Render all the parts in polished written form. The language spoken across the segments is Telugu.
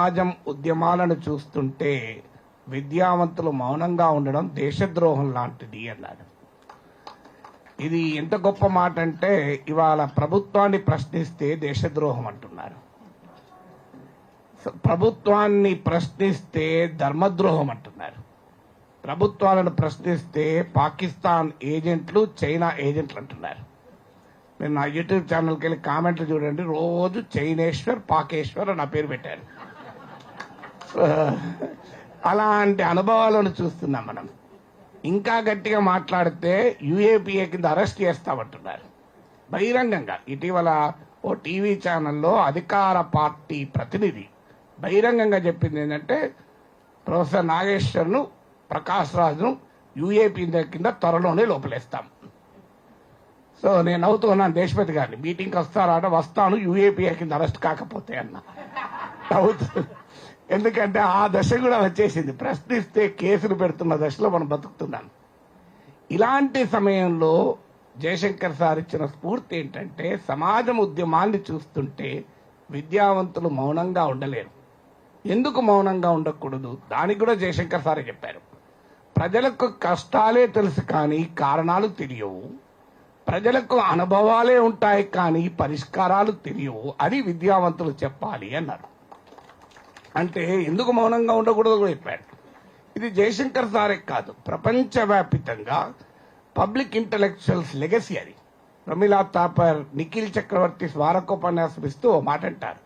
సమాజం ఉద్యమాలను చూస్తుంటే విద్యావంతులు మౌనంగా ఉండడం దేశద్రోహం లాంటిది అన్నాడు. ఇది ఎంత గొప్ప మాట అంటే ఇవాళ ప్రభుత్వాన్ని ప్రశ్నిస్తే దేశద్రోహం అంటున్నారు, ప్రభుత్వాన్ని ప్రశ్నిస్తే ధర్మద్రోహం అంటున్నారు, ప్రభుత్వాలను ప్రశ్నిస్తే పాకిస్తాన్ ఏజెంట్లు చైనా ఏజెంట్లు అంటున్నారు. మీరు నా యూట్యూబ్ ఛానల్కి వెళ్ళి కామెంట్లు చూడండి, రోజు చైనేశ్వర్ పాకేశ్వర్ అని నా పేరు పెట్టారు. అలాంటి అనుభవాలను చూస్తున్నాం మనం. ఇంకా గట్టిగా మాట్లాడితే యూఏపీఏ కింద అరెస్ట్ చేస్తామంటున్నారు బహిరంగంగా. ఇటీవల ఓ టీవీ ఛానల్లో అధికార పార్టీ ప్రతినిధి బహిరంగంగా చెప్పింది ఏంటంటే ప్రొఫెసర్ నాగేశ్వర్ను ప్రకాష్ రాజును యూఏపీ కింద త్వరలోనే లోపలేస్తాం. సో నేను నవ్వుతున్నాను దేశపతి గారిని, మీటింగ్కి వస్తారా? వస్తాను, యూఏపీఏ కింద అరెస్ట్ కాకపోతే అన్న నవ్వుతూ. ఎందుకంటే ఆ దశ కూడా వచ్చేసింది, ప్రశ్నిస్తే కేసులు పెడుతున్న దశలో మనం బతుకుతున్నాం. ఇలాంటి సమయంలో జయశంకర్ సార్ ఇచ్చిన స్ఫూర్తి ఏంటంటే సమాజం ఉద్యమాన్ని చూస్తుంటే విద్యావంతులు మౌనంగా ఉండలేరు. ఎందుకు మౌనంగా ఉండకూడదు? దానికి కూడా జయశంకర్ సారే చెప్పారు. ప్రజలకు కష్టాలే తెలుసు కానీ కారణాలు తెలియవు, ప్రజలకు అనుభవాలే ఉంటాయి కానీ పరిష్కారాలు తెలియవు, అది విద్యావంతులు చెప్పాలి అన్నారు. అంటే ఎందుకు మౌనంగా ఉండకూడదు కూడా చెప్పారు. ఇది జయశంకర్ సారే కాదు, ప్రపంచవ్యాప్తంగా పబ్లిక్ ఇంటలెక్చువల్స్ లెగసీ అది. ప్రమిళా థాపర్, నిఖిల్ చక్రవర్తి స్మారకోపన్యాసం ఇస్తూ ఓ మాట అంటారు,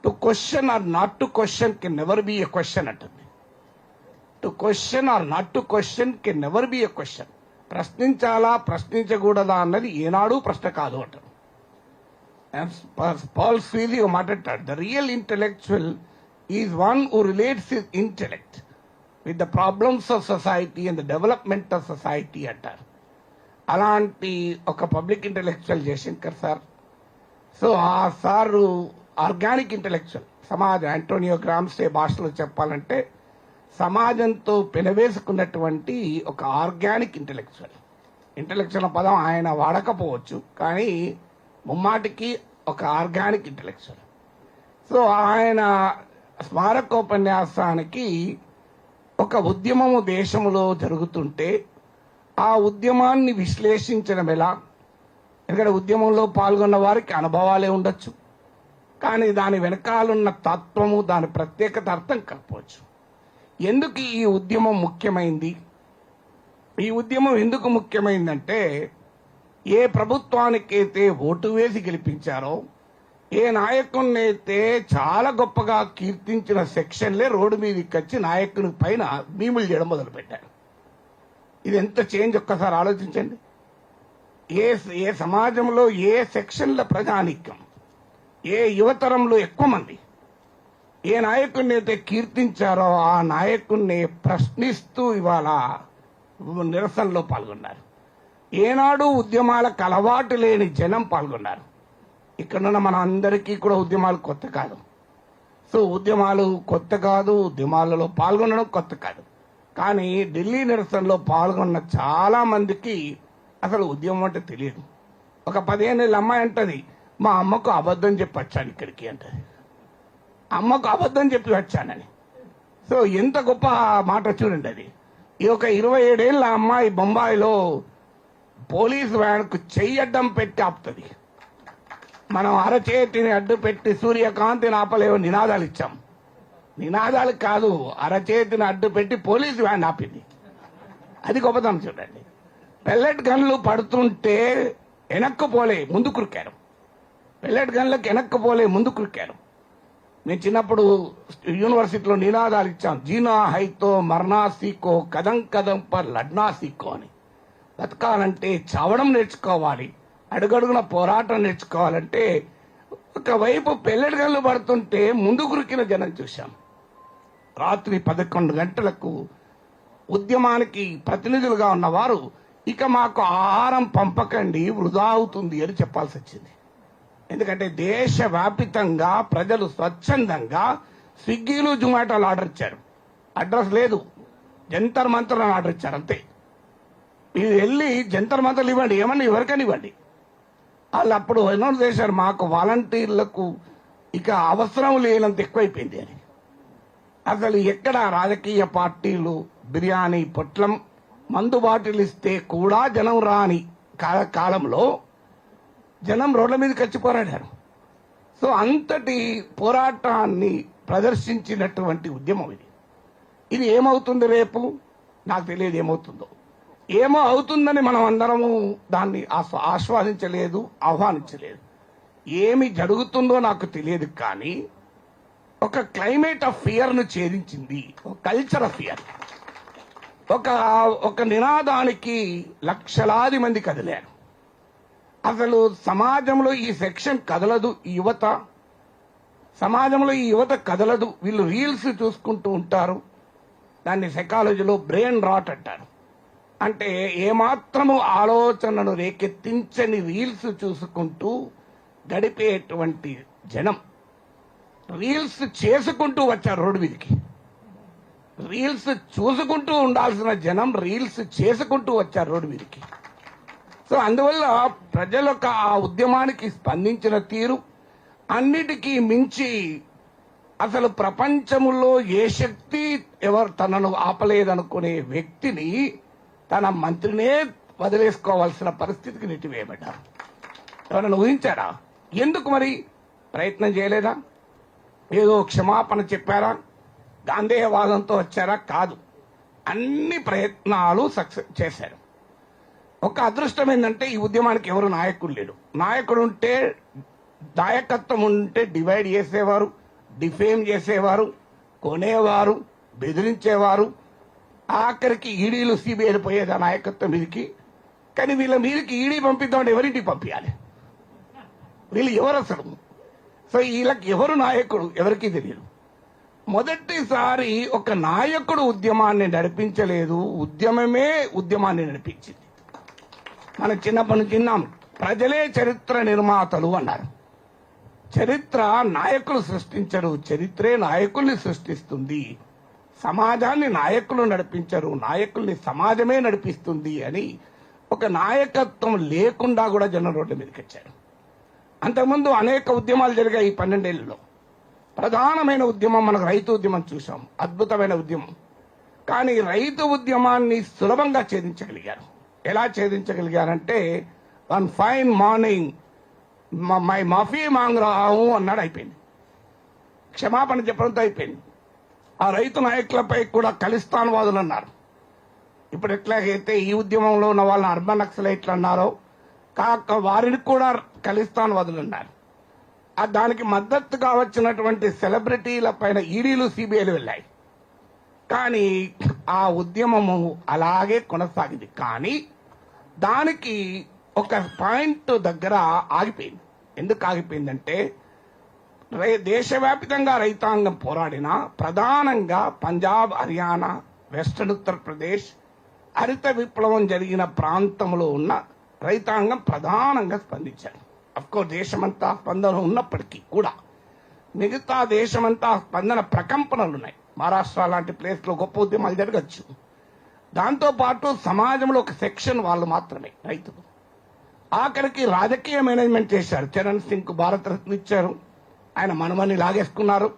to question or not to question can never be a question అంటుంది. To question or not to question can never be a question. ప్రశ్నించాలా ప్రశ్నించకూడదా అన్నది ఏనాడు ప్రశ్న కాదు అంటారు. పాల్ స్వీలీ ఓ మాట అంటాడు, the real intellectual is one who relates his intellect with the problems of society and the development of society అంటారు. అలాంటి ఒక public intellectual Jayashankar sir. So ఆ సారు ఆర్గానిక్ ఇంటెలెక్చువల్. సమాజం, ఆంటోనియో గ్రామ్సే భాషలో చెప్పాలంటే సమాజంతో పెనవేసుకున్నటువంటి ఒక ఆర్గానిక్ ఇంటెలెక్చువల్. ఇంటెలెక్చువల్ పదం ఆయన వాడకపోవచ్చు కానీ ముమ్మాటికి ఒక ఆర్గానిక్ ఇంటెలెక్చువల్. సో ఆయన స్మారకోపన్యాసానికి ఒక ఉద్యమము దేశంలో జరుగుతుంటే ఆ ఉద్యమాన్ని విశ్లేషించడం ఎలా? ఎందుకంటే ఉద్యమంలో పాల్గొన్న వారికి అనుభవాలే ఉండొచ్చు కానీ దాని వెనకాలన్న తత్వము, దాని ప్రత్యేకత అర్థం కాకపోవచ్చు. ఎందుకు ఈ ఉద్యమం ముఖ్యమైంది? ఈ ఉద్యమం ఎందుకు ముఖ్యమైందంటే ఏ ప్రభుత్వానికైతే ఓటు వేసి గెలిపించారో, ఏ నాయకుడినైతే చాలా గొప్పగా కీర్తించిన సెక్షన్లే రోడ్డు మీదకి వచ్చి నాయకుని పైన భీములు చేయడం మొదలుపెట్టారు. ఇది ఎంత చేంజ్ ఒక్కసారి ఆలోచించండి. ఏ సమాజంలో ఏ సెక్షన్ల ప్రజానీక్యం, ఏ యువతరంలో ఎక్కువ మంది ఏ నాయకుడిని అయితే కీర్తించారో ఆ నాయకుడిని ప్రశ్నిస్తూ ఇవాళ నిరసనలో పాల్గొన్నారు. ఏనాడు ఉద్యమాలకు అలవాటు లేని జనం పాల్గొన్నారు. ఇక్కడున్న మన అందరికీ కూడా ఉద్యమాలు కొత్త కాదు. సో ఉద్యమాలు కొత్త కాదు, ఉద్యమాలలో పాల్గొనడం కొత్త కాదు. కానీ ఢిల్లీ నిరసనలో పాల్గొన్న చాలా మందికి అసలు ఉద్యమం అంటే తెలియదు. ఒక 15 ఏళ్ళ అమ్మాయి అంటది, మా అమ్మకు అబద్ధం చెప్పి వచ్చాను ఇక్కడికి అంటది, అమ్మకు అబద్ధం చెప్పి వచ్చానని. సో ఎంత గొప్ప మాట చూడండి అది. ఈ ఒక 27 ఏళ్ళ అమ్మాయి బొంబాయిలో పోలీసు వ్యాన్కు చెయ్యడ్డం పెట్టి ఆపుతుంది. మనం అరచేతిని అడ్డు పెట్టి సూర్యకాంతిని ఆపలేవు నినాదాలు ఇచ్చాం. నినాదాలు కాదు, అరచేతిని అడ్డు పెట్టి పోలీసు వ్యాన్ ఆపింది. అది గొప్పతనం చూడండి. పెల్లెట్ గన్లు పడుతుంటే వెనక్కు పోలే ముందు కురికారు. పెల్లెట్ గన్లకు వెనక్కు పోలే ముందు కురికారు. నేను చిన్నప్పుడు యూనివర్సిటీలో నినాదాలు ఇచ్చాం, జీనా హైతో మర్నా సీకో, కదం కదం పర్ లడ్నా సీకో అని. బతకాలంటే చావడం నేర్చుకోవాలి, అడుగడుగున పోరాటం నేర్చుకోవాలంటే. ఒకవైపు పెల్లెట్ గన్లు పడుతుంటే ముందు కురికిన జనం చూశాం. రాత్రి 11 గంటలకు ఉద్యమానికి ప్రతినిధులుగా ఉన్నవారు ఇక మాకు ఆహారం పంపకండి వృధా అవుతుంది అని చెప్పాల్సి వచ్చింది. ఎందుకంటే దేశవ్యాపితంగా ప్రజలు స్వచ్ఛందంగా స్విగ్గీలు జొమాటోలు ఆర్డర్ ఇచ్చారు. అడ్రస్ లేదు, జంతర్ మంతర్ ఆర్డర్ ఇచ్చారు అంతే. మీరు వెళ్ళి జంతర్ మంతర్లు ఇవ్వండి, ఏమన్నా ఎవరికైనా ఇవ్వండి. వాళ్ళు అప్పుడు అనౌన్స్ చేశారు, మాకు వాలంటీర్లకు ఇక అవసరం లేనంత ఎక్కువైపోయింది అని. అసలు ఎక్కడ రాజకీయ పార్టీలు బిర్యానీ పొట్లం మందు బాటిల్ ఇస్తే కూడా జనం రాని కాలంలో జనం రోడ్ల మీదకి వచ్చి పోరాడారు. సో అంతటి పోరాటాన్ని ప్రదర్శించినటువంటి ఉద్యమం ఇది. ఇది ఏమవుతుంది రేపు నాకు తెలియదు, ఏమవుతుందో. ఏమో అవుతుందని మనం అందరము దాన్ని ఆస్వాదించలేదు, ఆహ్వానించలేదు. ఏమి జరుగుతుందో నాకు తెలియదు, కానీ ఒక క్లైమేట్ ఆఫ్ ఫియర్ ను ఛేదించింది, ఒక కల్చర్ ఆఫ్ ఫియర్. ఒక నినాదానికి లక్షలాది మంది కదిలారు. అసలు సమాజంలో ఈ సెక్షన్ కదలదు, ఈ యువత సమాజంలో ఈ యువత కదలదు. వీళ్ళు రీల్స్ చూసుకుంటూ ఉంటారు. దాన్ని సైకాలజీలో బ్రెయిన్ రాట్ అంటారు. అంటే ఏమాత్రము ఆలోచనను రేకెత్తించని రీల్స్ చూసుకుంటూ గడిపేటువంటి జనం రీల్స్ చేసుకుంటూ వచ్చారు రోడ్డు మీదకి. రీల్స్ చూసుకుంటూ ఉండాల్సిన జనం రీల్స్ చేసుకుంటూ వచ్చారు రోడ్డు మీదకి. సో అందువల్ల ప్రజలకు ఆ ఉద్యమానికి స్పందించిన తీరు అన్నిటికీ మించి అసలు ప్రపంచంలో ఏ శక్తి ఎవరు తనను ఆపలేదనుకునే వ్యక్తిని తన మంత్రినే వదిలేసుకోవాల్సిన పరిస్థితికి నెట్టివేయబడ్డారు. ఎవరైనా ఊహించారా? ఎందుకు మరి ప్రయత్నం చేయలేదా? ఏదో క్షమాపణ చెప్పారా? గాంధేయవాదంతో వచ్చారా? కాదు. అన్ని ప్రయత్నాలు సక్సెస్ చేశారు. ఒక అదృష్టం ఏంటంటే ఈ ఉద్యమానికి ఎవరు నాయకుడు లేడు. నాయకుడు ఉంటే, నాయకత్వం ఉంటే డివైడ్ చేసేవారు, డిఫేమ్ చేసేవారు, కొనేవారు, బెదిరించేవారు. ఆఖరికి ఈడీలు సిబిఐలు పోయేది ఆ నాయకత్వం మీదకి. కానీ వీళ్ళ మీదకి ఈడీ పంపిద్దామంటే ఎవరింటికి పంపించాలి? వీళ్ళు ఎవరు అసలు? సో వీళ్ళకి ఎవరు నాయకుడు ఎవరికి తెలియదు. మొదటిసారి ఒక నాయకుడు ఉద్యమాన్ని నడిపించలేదు, ఉద్యమమే ఉద్యమాన్ని నడిపించింది. మనం చిన్నప్పటి నుంచి విన్నాం, ప్రజలే చరిత్ర నిర్మాతలు అన్నారు. చరిత్ర నాయకులు సృష్టించరు, చరిత్రే నాయకుల్ని సృష్టిస్తుంది. సమాజాన్ని నాయకులు నడిపించరు, నాయకుల్ని సమాజమే నడిపిస్తుంది అని ఒక నాయకత్వం లేకుండా కూడా జనం రోడ్ల మీదకి వచ్చారు. అంతకుముందు అనేక ఉద్యమాలు జరిగాయి ఈ 12 ఏళ్లలో. ప్రధానమైన ఉద్యమం మనకు రైతు ఉద్యమం చూసాం, అద్భుతమైన ఉద్యమం. కానీ రైతు ఉద్యమాన్ని సులభంగా ఛేదించగలిగారు. ఎలా ఛేదించగలిగారంటే, వన్ ఫైన్ మార్నింగ్ మై మాఫీ మాంగ్ రావు అన్నాడు, అయిపోయింది. క్షమాపణ చెప్పడంతో అయిపోయింది. ఆ రైతు నాయకులపై కూడా ఖలిస్తాన్ వాదులు అన్నారు. ఇప్పుడు ఎట్లాగైతే ఈ ఉద్యమంలో ఉన్న వాళ్ళని అర్బన్ నక్సలైట్లు అన్నారో కాక వారిని కూడా ఖలిస్తాన్ వాదులు అన్నారు. దానికి మద్దతుగా వచ్చినటువంటి సెలబ్రిటీల పైన ఈడీలు సిబిఐలు వెళ్ళాయి. కానీ ఆ ఉద్యమము అలాగే కొనసాగింది. కానీ దానికి ఒక పాయింట్ దగ్గర ఆగిపోయింది. ఎందుకు ఆగిపోయిందంటే, దేశవ్యాప్తంగా రైతాంగం పోరాడినా ప్రధానంగా పంజాబ్, హర్యానా, వెస్టర్న్ ఉత్తరప్రదేశ్ హరిత విప్లవం జరిగిన ప్రాంతంలో ఉన్న రైతాంగం ప్రధానంగా స్పందించారు. అఫ్కోర్స్ దేశమంతా స్పందన ఉన్నప్పటికీ కూడా మిగతా దేశమంతా స్పందన ప్రకంపనలున్నాయి. మహారాష్ట్ర లాంటి ప్లేస్ లో గొప్ప ఉద్యమాలు జరగచ్చు. దాంతో పాటు సమాజంలో ఒక సెక్షన్ వాళ్ళు మాత్రమే రైతులు. ఆఖరికి రాజకీయ మేనేజ్మెంట్ చేశారు. చరణ్ సింగ్ కు భారతరత్న ఇచ్చారు, ఆయన మనమని లాగేసుకున్నారు.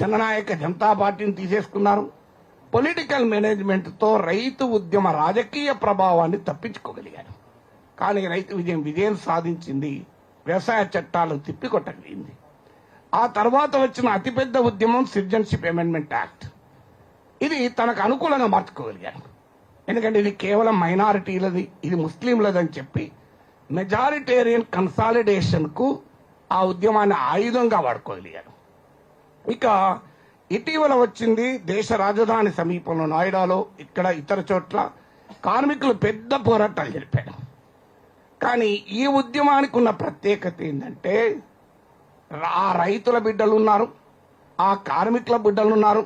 జననాయక జనతా పార్టీని తీసేసుకున్నారు. పొలిటికల్ మేనేజ్మెంట్ తో రైతు ఉద్యమ రాజకీయ ప్రభావాన్ని తప్పించుకోగలిగారు. కానీ రైతు విజయం సాధించింది. వ్యవసాయ చట్టాలు తిప్పికొట్టగలిగింది. ఆ తర్వాత వచ్చిన అతిపెద్ద ఉద్యమం సిటిజన్షిప్ అమెండ్మెంట్ యాక్ట్. ఇది తనకు అనుకూలంగా మార్చుకోగలిగారు. ఎందుకంటే ఇది కేవలం మైనారిటీలది, ఇది ముస్లింలదని చెప్పి మెజారిటేరియన్ కన్సాలిడేషన్ కు ఆ ఉద్యమాన్ని ఆయుధంగా వాడుకోగలిగారు. ఇక ఇటీవల వచ్చింది, దేశ రాజధాని సమీపంలో నోయిడాలో, ఇక్కడ ఇతర చోట్ల కార్మికులు పెద్ద పోరాటాలు జరిపారు. కానీ ఈ ఉద్యమానికి ఉన్న ప్రత్యేకత ఏంటంటే, ఆ రైతుల బిడ్డలున్నారు, ఆ కార్మికుల బిడ్డలున్నారు,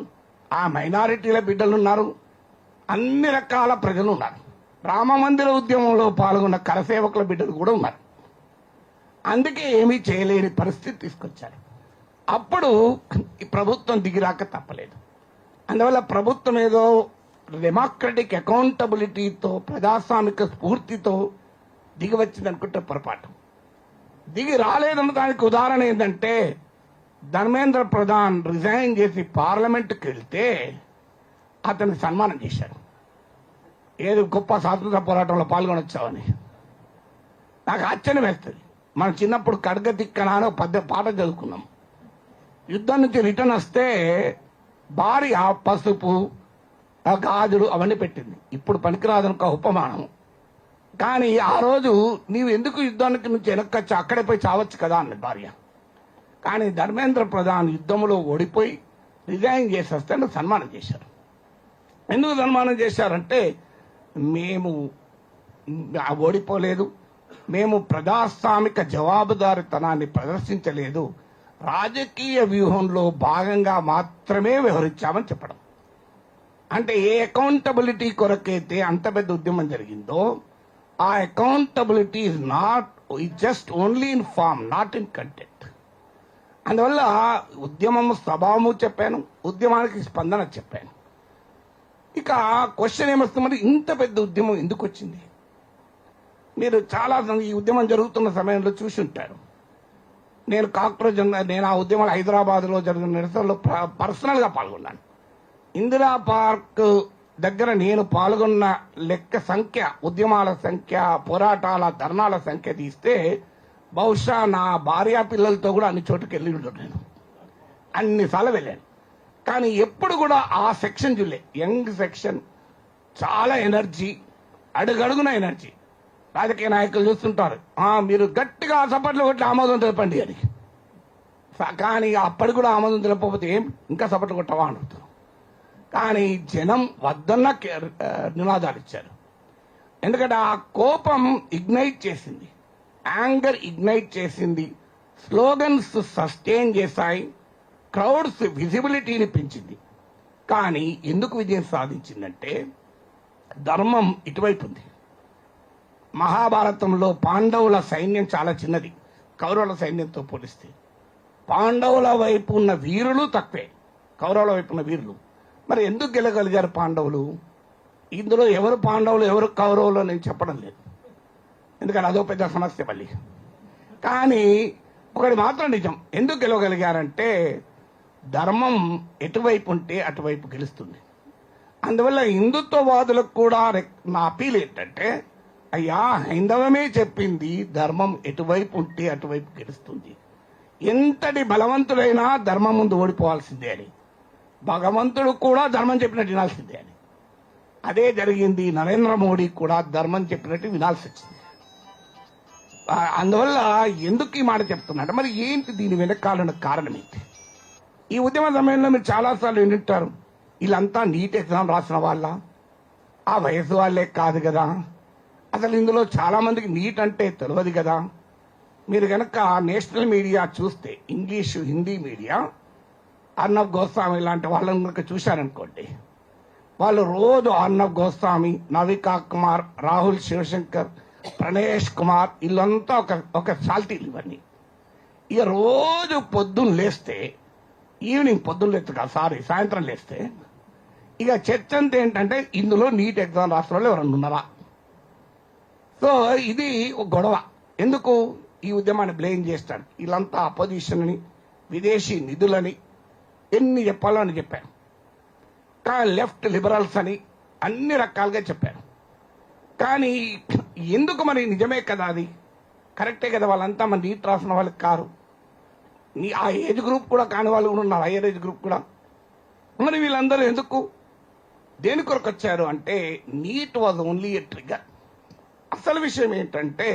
ఆ మైనారిటీల బిడ్డలున్నారు, అన్ని రకాల ప్రజలు ఉన్నారు. రామ మందిర ఉద్యమంలో పాల్గొన్న కరసేవకుల బిడ్డలు కూడా ఉన్నారు. అందుకే ఏమీ చేయలేని పరిస్థితి తీసుకొచ్చారు. అప్పుడు ఈ ప్రభుత్వం దిగిరాక తప్పలేదు. అందువల్ల ప్రభుత్వం ఏదో డెమోక్రటిక్ అకౌంటబిలిటీతో, ప్రజాస్వామిక స్ఫూర్తితో దిగి వచ్చిందనుకుంటే పొరపాటు. దిగి రాలేదన్న దానికి ఉదాహరణ ఏంటంటే, ధర్మేంద్ర ప్రధాన్ రిజైన్ చేసి పార్లమెంట్కి వెళ్తే అతన్ని సన్మానం చేశారు. ఏది గొప్ప స్వాతంత్ర పోరాటంలో పాల్గొనొచ్చావని. నాకు ఆశ్చర్యం వేస్తుంది. మనం చిన్నప్పుడు కడగ తిక్కన అని ఒక పాట చదువుకున్నాం. యుద్ధం నుంచి రిటర్న్ వస్తే భార్య పసుపు గాజులు అవన్నీ పెట్టింది. ఇప్పుడు పనికిరాదనుకో ఉపమానం. కానీ ఆ రోజు నీవు ఎందుకు యుద్ధానికి నుంచి వెనక్కొచ్చి అక్కడే పోయి చావచ్చు కదా అన్నది భార్య. కానీ ధర్మేంద్ర ప్రధాన్ యుద్ధంలో ఓడిపోయి రిజైన్ చేసి వస్తే సన్మానం చేశారు. ఎందుకు సన్మానం చేశారంటే మేము ఓడిపోలేదు, మేము ప్రజాస్వామిక జవాబుదారితనాన్ని ప్రదర్శించలేదు, రాజకీయ వ్యూహంలో భాగంగా మాత్రమే వ్యవహరించామని చెప్పడం. అంటే ఏ అకౌంటబిలిటీ కొరకైతే అంత పెద్ద ఉద్యమం జరిగిందో ఆ accountability is just only in form, not in content. అందువల్ల ఉద్యమము స్వభావము చెప్పాను, ఉద్యమానికి స్పందన చెప్పాను. ఇక క్వశ్చన్ ఏమొస్తుంది, మరి ఇంత పెద్ద ఉద్యమం ఎందుకు వచ్చింది? మీరు చాలా ఈ ఉద్యమం జరుగుతున్న సమయంలో చూసి ఉంటారు. నేను కాక్రోజ్, నేను ఆ ఉద్యమాలు హైదరాబాద్లో జరిగిన నిరసనలో పర్సనల్గా పాల్గొన్నాను. ఇందిరా పార్క్ దగ్గర నేను పాల్గొన్న లెక్క సంఖ్య, ఉద్యమాల సంఖ్య, పోరాటాల ధర్నాల సంఖ్య తీస్తే బహుశా నా భార్యా పిల్లలతో కూడా అన్ని చోటుకి వెళ్ళి నేను అన్నిసార్లు వెళ్ళాను. కానీ ఎప్పుడు కూడా ఆ సెక్షన్ చూలే. యంగ్ సెక్షన్, చాలా ఎనర్జీ, అడుగడుగున ఎనర్జీ. రాజకీయ నాయకులు చూస్తుంటారు, మీరు గట్టిగా సపోర్ట్లు కొట్టి ఆమోదం తెలపండి అని. కానీ అప్పటికి కూడా ఆమోదం తెలపకపోతే ఏం ఇంకా సపోర్ట్లు కొట్టవా అంటారు. కానీ జనం వద్దన్న నినాదాలు ఇచ్చారు. ఎందుకంటే ఆ కోపం ఇగ్నైట్ చేసింది, యాంగర్ ఇగ్నైట్ చేసింది, స్లోగన్స్ సస్టైన్ చేశాయి, క్రౌడ్స్ విజిబిలిటీని పెంచింది. కానీ ఎందుకు విజయం సాధించిందంటే ధర్మం ఇటువైపు ఉంది. మహాభారతంలో పాండవుల సైన్యం చాలా చిన్నది కౌరవుల సైన్యంతో పోలిస్తే. పాండవుల వైపు ఉన్న వీరులు తక్కువే కౌరవుల వైపు ఉన్న వీరులు. మరి ఎందుకు గెలగలిగారు పాండవులు? ఇందులో ఎవరు పాండవులు ఎవరు కౌరవులు నేను చెప్పడం లేదు, ఎందుకంటే అదో పెద్ద సమస్య మళ్ళీ. కానీ ఒకటి మాత్రం నిజం, ఎందుకు గెలవగలిగారంటే ధర్మం ఎటువైపు ఉంటే అటువైపు గెలుస్తుంది. అందువల్ల హిందుత్వవాదులకు కూడా నా అపీల్ ఏంటంటే, అయ్యా హైందవమే చెప్పింది ధర్మం ఎటువైపు ఉంటే అటువైపు గెలుస్తుంది. ఎంతటి బలవంతుడైనా ధర్మం ముందు ఓడిపోవాల్సిందే అని, భగవంతుడు కూడా ధర్మం చెప్పినట్టు వినాల్సిందే అని. అదే జరిగింది. నరేంద్ర మోడీ కూడా ధర్మం చెప్పినట్టు వినాల్సి వచ్చింది. అందువల్ల ఎందుకు ఈ మాట చెప్తున్నట్టు, మరి ఏంటి దీని వెనకాలన్న కారణం ఏంటి? ఈ ఉద్యమ సమయంలో మీరు చాలాసార్లు వింటారు, వీళ్ళంతా నీట్ ఎగ్జామ్ రాసిన వాళ్ళ, ఆ వయసు వాళ్ళే కాదు కదా, అసలు ఇందులో చాలా మందికి నీట్ అంటే తెలియదు కదా. మీరు కనుక నేషనల్ మీడియా చూస్తే, ఇంగ్లీషు హిందీ మీడియా, అర్నబ్ గోస్వామి లాంటి వాళ్ళని కనుక చూశారనుకోండి, వాళ్ళు రోజు అర్నబ్ గోస్వామి, నవికా కుమార్, రాహుల్ శివశంకర్, ప్రణేష్ కుమార్, వీళ్ళంతా ఒక సాల్టీలు ఇవన్నీ. ఇక రోజు పొద్దున్న లేస్తే, ఈవినింగ్ పొద్దున్న లేస్తే కాదు, సాయంత్రం లేస్తే ఇక చర్చ అంతా ఏంటంటే ఇందులో నీట్ ఎగ్జామ్ రాసిన వాళ్ళు ఎవరన్నా ఉన్నారా. సో ఇది ఒక గొడవ. ఎందుకు ఈ ఉద్యమాన్ని బ్లేమ్ చేస్తాడు? వీళ్ళంతా అపోజిషన్ అని, విదేశీ నిధులని, ఎన్ని చెప్పాలో అని చెప్పారు. కానీ లెఫ్ట్ లిబరల్స్ అని అన్ని రకాలుగా చెప్పారు. కానీ ఎందుకు మరి నిజమే కదా, అది కరెక్టే కదా, వాళ్ళంతా మన నీట్ రాసిన వాళ్ళకి కారు, ఆ ఏజ్ గ్రూప్ కూడా కాని వాళ్ళు కూడా ఉన్నారు, హైయర్ ఏజ్ గ్రూప్ కూడా. మరి వీళ్ళందరూ ఎందుకు దేని కొరకు వచ్చారు అంటే NEET was only a trigger. అసలు విషయం ఏంటంటే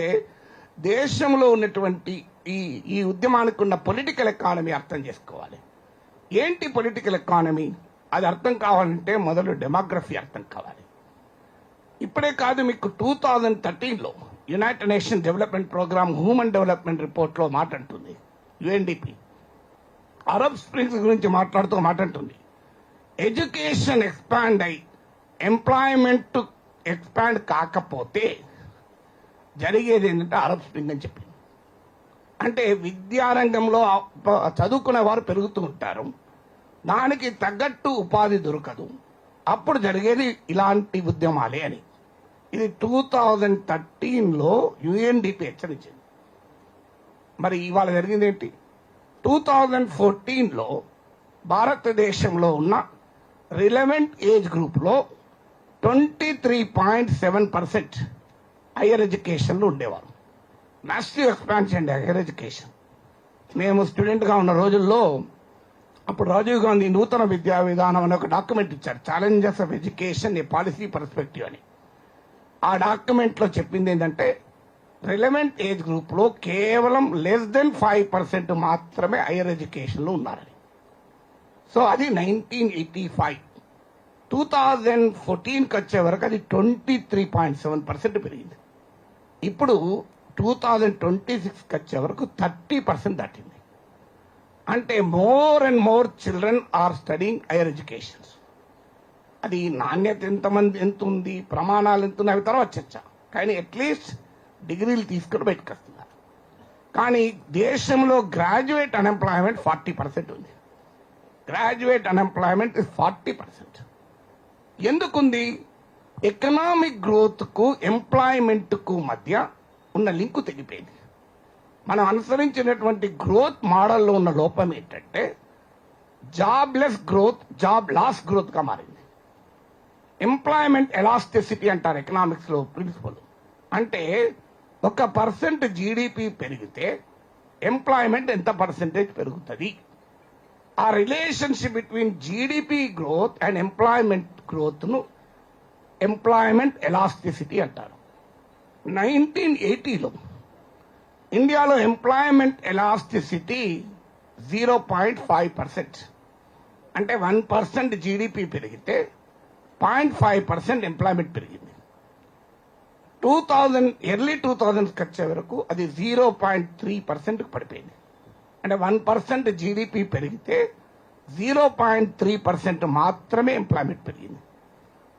దేశంలో ఉన్నటువంటి ఈ ఉద్యమానికి ఉన్న పొలిటికల్ ఎకానమీ అర్థం చేసుకోవాలి. ఏంటి పొలిటికల్ ఎకానమీ? అది అర్థం కావాలంటే మొదలు డెమోగ్రఫీ అర్థం కావాలి. ఇప్పుడే కాదు, మీకు 2013లో United Nation Development Programme Human Development రిపోర్ట్లో మాట అంటుంది, యుఎన్డిపి అరబ్ స్ప్రింగ్స్ గురించి మాట్లాడుతూ మాట అంటుంది, ఎడ్యుకేషన్ ఎక్స్పాండ్ అయి ఎంప్లాయ్మెంట్ ఎక్స్పాండ్ కాకపోతే జరిగేది ఏంటంటే అరబ్ స్ప్రింగ్ అని చెప్పింది. అంటే విద్యారంగంలో చదువుకునే వారు పెరుగుతూ ఉంటారు, దానికి తగ్గట్టు ఉపాధి దొరకదు, అప్పుడు జరిగేది ఇలాంటి ఉద్యమాలే అని. ఇది 2013లో యుఎన్డిపి హెచ్చరించింది. మరి ఇవాళ జరిగింది ఏంటి? 2014లో భారతదేశంలో ఉన్న రిలవెంట్ ఏజ్ గ్రూప్లో 23.7% హైయర్ ఎడ్యుకేషన్లో ఉండేవారు. Massive expansion higher education. మేము స్టూడెంట్గా ఉన్న రోజుల్లో అప్పుడు రాజీవ్ గాంధీ నూతన విద్యా విధానం అనే ఒక డాక్యుమెంట్ ఇచ్చారు, challenges of education A policy perspective అని. ఆ డాక్యుమెంట్లో చెప్పింది ఏంటంటే రిలవెంట్ ఏజ్ గ్రూప్లో కేవలం <5% మాత్రమే హైయర్ ఎడ్యుకేషన్లో ఉన్నారని. సో అది 1985. 2014కి వచ్చే వరకు అది 23.7% పెరిగింది. ఇప్పుడు 2026కి వచ్చే వరకు 30% దాటింది. అంటే more and more children are studying higher educations. అది నాణ్యత ఎంత ఉంది, ప్రమాణాలు ఎంత ఉన్నాయి, అవి తర్వాత చర్చ. కానీ అట్లీస్ట్ డిగ్రీలు తీసుకుని బయటకు వస్తున్నారు. కానీ దేశంలో గ్రాడ్యుయేట్ అన్ఎంప్లాయ్మెంట్ 40% ఉంది. Graduate unemployment is 40%. ఎందుకుంది? ఎకనామిక్ గ్రోత్ కు ఎంప్లాయ్మెంట్ కు మధ్య ఉన్న లింకు తెగిపోయింది. మనం అనుసరించినటువంటి గ్రోత్ మోడల్లో ఉన్న లోపం ఏంటంటే jobless growth, job loss growth గా మారింది. ఎంప్లాయ్మెంట్ ఎలాస్టిసిటీ అంటారు ఎకనామిక్స్ లో ప్రిన్సిపల్. అంటే 1% జీడిపి పెరిగితే ఎంప్లాయ్మెంట్ ఎంత పర్సెంటేజ్ పెరుగుతుంది. ఆ relationship between GDP growth and employment growth ను ఎంప్లాయ్మెంట్ ఎలాస్టిసిటీ అంటారు. 1980లో ఇండియాలో ఎంప్లాయ్మెంట్ ఎలాస్టిసిటీ 0.5%. అంటే 1% జీడిపి పెరిగితే 0.5% ఎంప్లాయ్మెంట్ పెరిగింది. ఎర్లీ 2000కి వచ్చే వరకు అది 0.3% పడిపోయింది. అంటే 1% జీడిపి పెరిగితే 0.3% మాత్రమే ఎంప్లాయ్మెంట్ పెరిగింది.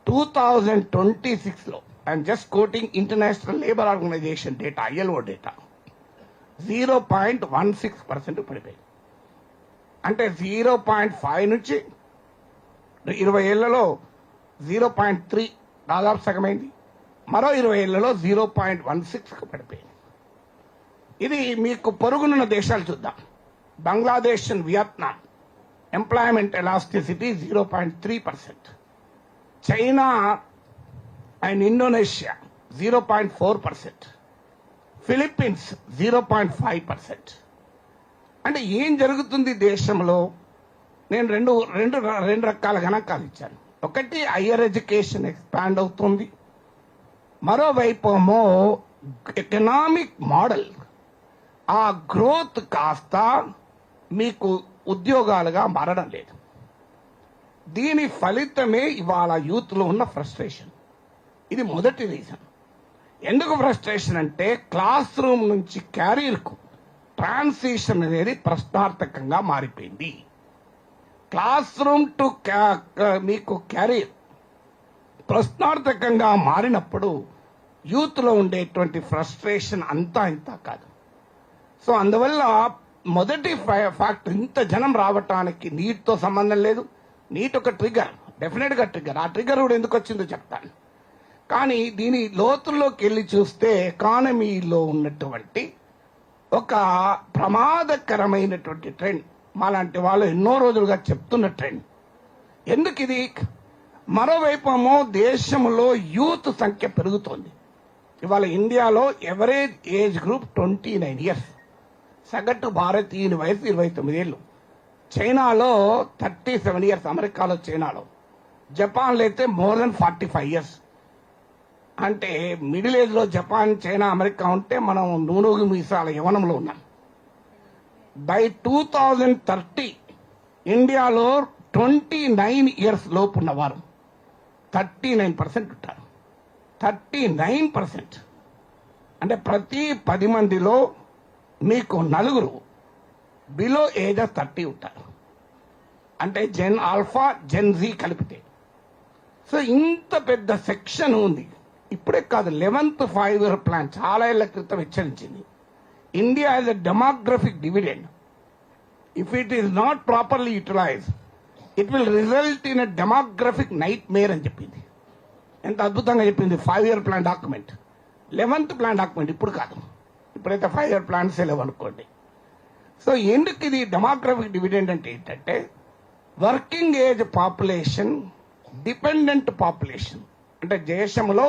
2026లో I'm just quoting International Labour Organization data, ILO data, 0.16% పడిపోయింది. అంటే 0.5 నుంచి 20 ఏళ్లలో 0.3 దాదాపు సగమైంది. మరో 20 ఏళ్లలో 0.16కు పడిపోయింది. ఇది మీకు పొరుగునున్న దేశాలు చూద్దాం. Bangladesh and Vietnam employment elasticity 0.3%. China and Indonesia 0.4%. Philippines 0.5%. అంటే ఏం జరుగుతుంది దేశంలో? నేను రెండు రకాల గణాంకాలు ఇచ్చాను. ఒకటి హైయర్ ఎడ్యుకేషన్ ఎక్స్పాండ్ అవుతుంది, మరోవైపు ఏమో ఎకనామిక్ మోడల్ ఆ గ్రోత్ కాస్త మీకు ఉద్యోగాలుగా మారడం లేదు. దీని ఫలితమే ఇవాళ యూత్ లో ఉన్న ఫ్రస్ట్రేషన్. ఇది మొదటి రీజన్. ఎందుకు ఫ్రస్ట్రేషన్ అంటే క్లాస్ రూమ్ నుంచి క్యారియర్ కు ట్రాన్సిషన్ అనేది ప్రశ్నార్థకంగా మారిపోయింది. క్లాస్ రూమ్ టు మీకు క్యారియర్ ప్రశ్నార్థకంగా మారినప్పుడు యూత్ లో ఉండేటువంటి ఫ్రస్ట్రేషన్ అంతా ఇంత కాదు. సో అందువల్ల మొదటి ఫ్యాక్టర్, ఇంత జనం రావటానికి నీట్ తో సంబంధం లేదు. నీట్ ఒక ట్రిగర్, డెఫినెట్ గా ట్రిగర్. ఆ ట్రిగర్ కూడా ఎందుకు వచ్చిందో చెప్తాను. కానీ దీని లోతుల్లోకి వెళ్ళి చూస్తే ఎకానమీలో ఉన్నటువంటి ఒక ప్రమాదకరమైనటువంటి ట్రెండ్, మాలాంటి వాళ్ళు ఎన్నో రోజులుగా చెప్తున్న ట్రెండ్. ఎందుకు ఇది? మరోవైపు ఏమో దేశంలో యూత్ సంఖ్య పెరుగుతోంది. ఇవాళ ఇండియాలో ఎవరేజ్ ఏజ్ గ్రూప్ 29 ఇయర్స్, సగటు భారతీయుని వయసు 29 ఏళ్ళు. చైనాలో 37 ఇయర్స్, అమెరికాలో, చైనాలో. జపాన్లో అయితే మోర్ దెన్ 45 ఇయర్స్. అంటే మిడిల్ ఏజ్ లో జపాన్, చైనా, అమెరికా ఉంటే మనం నూనూగు మీసాల యవనంలో ఉన్నాం. బై 2030 ఇండియాలో 29 ఇయర్స్ లోపు ఉన్నవారు 39% ఉంటారు. 39%. అంటే ప్రతి 10 మందిలో మీకు 4 బిలో ఏజ్ ఆఫ్ 30 ఉంటారు. అంటే జెన్ ఆల్ఫా, జెన్ జీ కలిపితే. సో ఇంత పెద్ద సెక్షన్ ఉంది. ఇప్పుడే కాదు, 11th 5-year ప్లాన్ చాలా ఏళ్ల క్రితం హెచ్చరించింది. India has a demographic dividend. If it is not properly utilise, it will result in a demographic nightmare అని చెప్పింది. ఎంత అద్భుతంగా చెప్పింది. 5-year plan document, 11th plan document. ఇప్పుడు కాదు, ఇప్పుడైతే 5-year ప్లాన్స్ లేవనుకోండి. సో ఎందుకు ఇది డెమోగ్రఫిక్ డివిడెండ్ అంటే ఏంటంటే working age population dependent population, అంటే దేశంలో